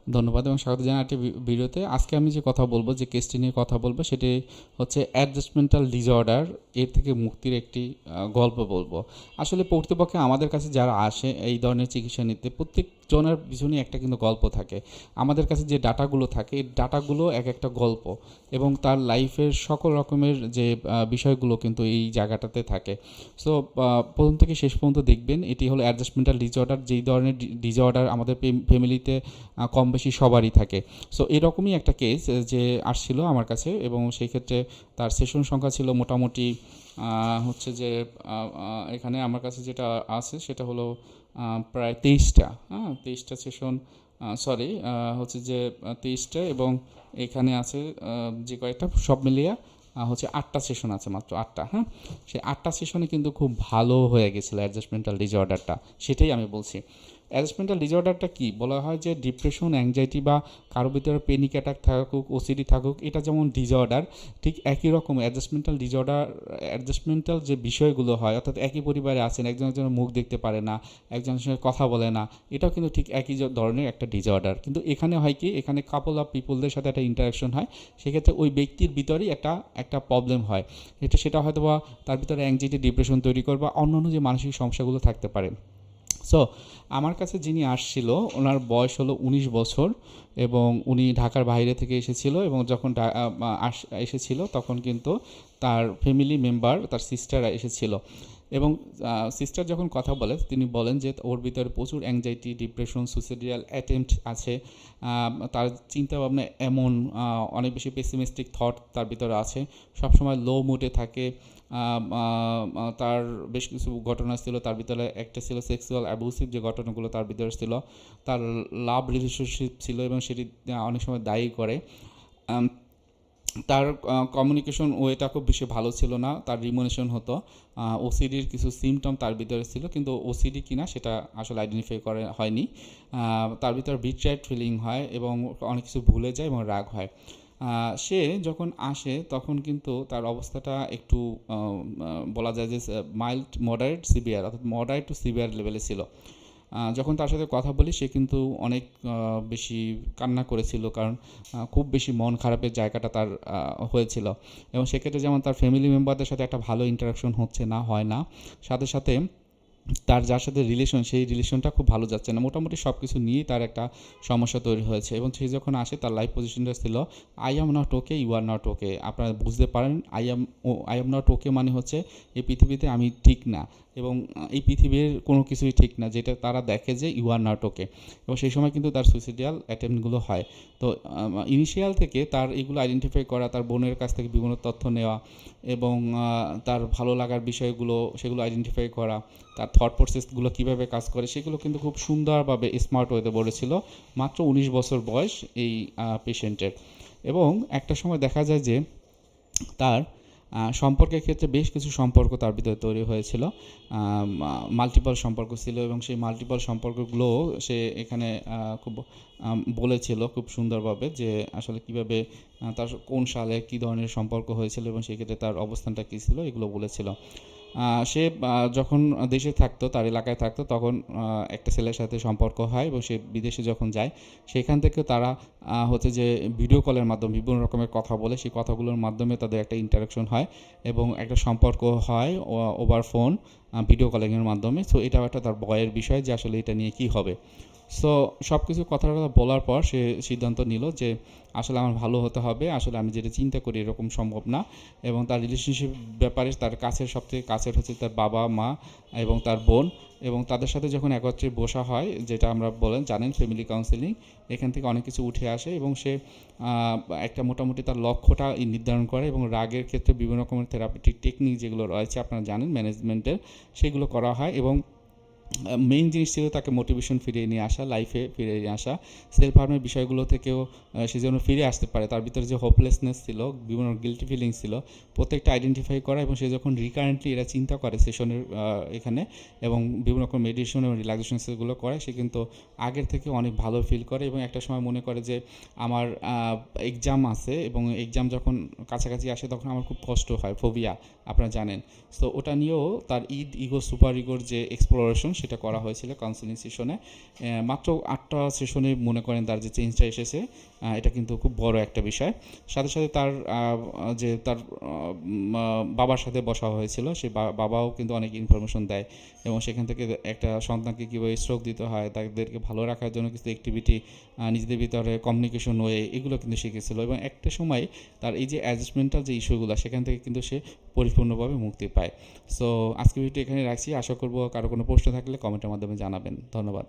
ধন্যবাদ এবং স্বাগত জানাই একটি ভিডিওতে। আজকে আমি যে কথা বলবো, যে কেসটি নিয়ে কথা বলবো, সেটি হচ্ছে অ্যাডজাস্টমেন্টাল ডিসঅর্ডার। এর থেকে মুক্তির একটি গল্প বলবো। আসলে প্রকৃতপক্ষে আমাদের কাছে যারা আসে এই ধরনের চিকিৎসা নিতে, প্রত্যেকজনের পিছনে একটা কিন্তু গল্প থাকে। আমাদের কাছে যে ডাটাগুলো থাকে, এই ডাটাগুলো এক একটা গল্প, এবং তার লাইফের সকল রকমের যে বিষয়গুলো কিন্তু এই জায়গাটাতে থাকে। সো প্রথম থেকে শেষ পর্যন্ত দেখবেন, এটি হলো অ্যাডজাস্টমেন্টাল ডিসঅর্ডার। যেই ধরনের ডিসঅর্ডার আমাদের ফ্যামিলিতে কম বেশি সবারই থাকে। সো এরকমই একটা কেস যে আসছিল আমার কাছে, এবং সেই ক্ষেত্রে তার সেশন সংখ্যা ছিল মোটামুটি হচ্ছে যে এখানে আমার কাছে যেটা আছে সেটা হলো প্রায় 23টা। হ্যাঁ, 23টা সেশন, সরি, হচ্ছে যে 23টা, এবং এখানে আছে যে কয়েকটা সব মিলিয়ে হচ্ছে 8টা সেশন আছে, মাত্র 8টা। হ্যাঁ, সেই 8টা সেশনে কিন্তু খুব ভালো হয়ে গেছিলো অ্যাডজাস্টমেন্টাল ডিসঅর্ডারটা। সেটাই আমি বলছি। অ্যাডজাস্টমেন্টাল ডিসঅর্ডারটা কি বলা হয়, যে ডিপ্রেশন, অ্যাংজাইটি বা কারো ভিতরে পেনিক অ্যাটাক থাকুক, ওসিডি থাকুক, এটা যেমন ডিসঅর্ডার, ঠিক একই রকম অ্যাডজাস্টমেন্টাল ডিসঅর্ডার, অ্যাডজাস্টমেন্টাল যে বিষয়গুলো হয়, অর্থাৎ একই পরিবারে আছেন, একজন একজনের মুখ দেখতে পারে না, একজনের সঙ্গে কথা বলে না, এটাও কিন্তু ঠিক একই ধরনের একটা ডিসঅর্ডার। কিন্তু এখানে হয় কি, এখানে কাপল অফ পিপলদের সাথে একটা ইন্টারাকশন হয়, সেক্ষেত্রে ওই ব্যক্তির ভিতরেই একটা প্রবলেম হয়। সেটা হয়তো বা তার ভিতরে অ্যাংজাইটি, ডিপ্রেশন তৈরি করে, বা অন্যান্য যে মানসিক সমস্যাগুলো থাকতে পারে। সো আমার কাছে যিনি আসছিল, ওনার বয়স হলো 19 বছর, এবং উনি ঢাকার বাইরে থেকে এসেছিল, এবং যখন এসেছিল তখন কিন্তু তার ফ্যামিলি মেম্বার, তার সিস্টার এসেছিল। এবং সিস্টার যখন কথা বলে, তিনি বলেন যে ওর ভিতরে প্রচুর অ্যাংজাইটি, ডিপ্রেশন, সুইসাইডাল অ্যাটেম্পট আছে। তার চিন্তাভাবনা এমন, অনেক বেশি পেসিমিস্টিক থট তার ভিতরে আছে, সবসময় লো মুডে থাকে। তার বেশ কিছু ঘটনা ছিল, তার ভিতরে একটা ছিল সেক্সুয়াল অ্যাবিউসিভ, যে ঘটনাগুলো তার ভিতরে ছিল। তার লাভ রিলেশনশিপ ছিল, এবং সেটি অনেক সময় দায়ী করে। আম, তার কমিউনিকেশন ওয়েটা খুব বেশি ভালো ছিল না, তার রিমোনেশন হতো। ওসিডির কিছু সিমটম তার ভিতরে ছিল, কিন্তু ওসিডি কিনা সেটা আসলে আইডেন্টিফাই করা হয়নি। তার ভিতরে বিট্রাইট ফিলিং হয়, এবং অনেক কিছু ভুলে যায় এবং রাগ হয়। সে যখন আসে তখন কিন্তু তার অবস্থাটা একটু বলা যায় যে মাইল্ড, মডারেট, সিভিয়ার, অর্থাৎ মডারেট টু সিভিয়ার লেভেলে ছিল। যখন তার সাথে কথা বলি, সে কিন্তু অনেক বেশি কান্না করেছিল, কারণ খুব বেশি মন খারাপের জায়গাটা তার হয়েছিল। এবং সেক্ষেত্রে যেমন তার ফ্যামিলি মেম্বারদের সাথে একটা ভালো ইন্টারাকশন হচ্ছে না, হয় না, সাথে সাথে তার যার সাথে রিলেশন, সেই রিলেশনটা খুব ভালো যাচ্ছে না। মোটামুটি সব কিছু নিয়েই তার একটা সমস্যা তৈরি হয়েছে। এবং সে যখন আসে, তার লাইফ পজিশনটা ছিল I am not okay, you are not okay. আপনারা বুঝতে পারেন, আই অ্যাম নট ওকে মানে হচ্ছে এই পৃথিবীতে আমি ঠিক না, এবং এই পৃথিবীর কোনো কিছুই ঠিক না, যেটা তারা দেখে যে ইউ আর নট ওকে। এবং সেই সময় কিন্তু তার সুইসাইডাল অ্যাটেম্পটগুলো হয়। তো ইনিশিয়াল থেকে তার এগুলো আইডেন্টিফাই করা, তার বোনের কাছ থেকে বিভিন্ন তথ্য নেওয়া, এবং তার ভালো লাগার বিষয়গুলো সেগুলো আইডেন্টিফাই করা, তার থট প্রসেসগুলো কীভাবে কাজ করে, সেগুলো কিন্তু খুব সুন্দরভাবে স্মার্ট ওয়েতে বলেছিল। মাত্র 19 বছর বয়স এই পেশেন্টের। এবং একটা সময় দেখা যায় যে তার সম্পর্কের ক্ষেত্রে বেশ কিছু সম্পর্ক তার ভিতরে তৈরি হয়েছিল, মাল্টিপল সম্পর্ক ছিল, এবং সেই মাল্টিপল সম্পর্কগুলো সে এখানে খুব বলেছিল খুব সুন্দরভাবে, যে আসলে কীভাবে তার কোন সালে কী ধরনের সম্পর্ক হয়েছিল, এবং সেক্ষেত্রে তার অবস্থানটা কী ছিল, এগুলো বলেছিল। সে যখন দেশে থাকতো, তার এলাকায় থাকতো, তখন একটা ছেলের সাথে সম্পর্ক হয়, এবং সে বিদেশে যখন যায়, সেখান থেকে তারা হচ্ছে যে ভিডিও কলের মাধ্যমে বিভিন্ন রকমের কথা বলে, সেই কথাগুলোর মাধ্যমে তাদের একটা ইন্টারাকশন হয়, এবং একটা সম্পর্ক হয় ওভার ফোন, ভিডিও কলিংয়ের মাধ্যমে। সো এটাও একটা তার ভয়ের বিষয়, যে আসলে এটা নিয়ে কী হবে। সো সব কিছু কথাটা বলার পর সে সিদ্ধান্ত নিল যে আসলে আমার ভালো হতে হবে, আসলে আমি যেটা চিন্তা করি এরকম সম্ভব না। এবং তার রিলেশনশিপ ব্যাপারে তার কাছের, সবথেকে কাছের হচ্ছে তার বাবা মা এবং তার বোন। এবং তাদের সাথে যখন একত্রে বসা হয়, যেটা আমরা জানেন ফ্যামিলি কাউন্সেলিং, এখান থেকে অনেক কিছু উঠে আসে, এবং সে একটা মোটামুটি তার লক্ষ্যটা নির্ধারণ করে, এবং রাগের ক্ষেত্রে বিভিন্ন রকমের থেরাপিউটিক টেকনিক যেগুলো রয়েছে আপনারা জানেন ম্যানেজমেন্টের, সেগুলো করা হয়। এবং মেইন জিনিস ছিল তাকে মোটিভেশন ফিরিয়ে নিয়ে আসা, লাইফে ফিরিয়ে নিয়ে আসা, সেলফ হার্মের বিষয়গুলো থেকেও সে যেন ফিরে আসতে পারে। তার ভিতরে যে হোপলেসনেস ছিল, বিভিন্ন গিল্টি ফিলিংস ছিল, প্রত্যেকটা আইডেন্টিফাই করা, এবং সে যখন রিকারেন্টলি এরা চিন্তা করে সেশনের এখানে, এবং বিভিন্ন রকম মেডিটেশন এবং রিল্যাক্সেশন সেগুলো করে, সে কিন্তু আগের থেকে অনেক ভালো ফিল করে। এবং একটা সময় মনে করে যে আমার এক্সাম আছে, এবং এক্সাম যখন কাছাকাছি আসে তখন আমার খুব কষ্ট হয়, ফোবিয়া আপনারা জানেন। সো ওটা নিয়েও তার ইগো সুপার ইগোর যে এক্সপ্লোরেশন, সেটা করা হয়েছিল কাউন্সেলিং সেশনে। মাত্র 8টা সেশনে মনে করেন তার যে চেঞ্জটা এসেছে, এটা কিন্তু খুব বড় একটা বিষয়। সাথে সাথে তার যে তার বাবার সাথে বসা হয়েছিল, সেই বাবাও কিন্তু অনেক ইনফরমেশন দেয় এবং সেখান থেকে একটা সন্তানকে কীভাবে স্ট্রোক দিতে হয়, তাদেরকে ভালো রাখার জন্য কিছু অ্যাক্টিভিটি, নিজেদের ভিতরে কমিউনিকেশন ওয়ে, এগুলো কিন্তু শিখেছিল এবং একটা সময় তার এই যে অ্যাডজাস্টমেন্টাল যে ইস্যুগুলো, সেখান থেকে কিন্তু সে পরিপূর্ণভাবে মুক্তি পায়। সো আজকে ভিডিও এখানে রাখছি। আশা করব কারো কোনো প্রশ্ন থাকলে কমেন্টের মাধ্যমে জানাবেন। ধন্যবাদ।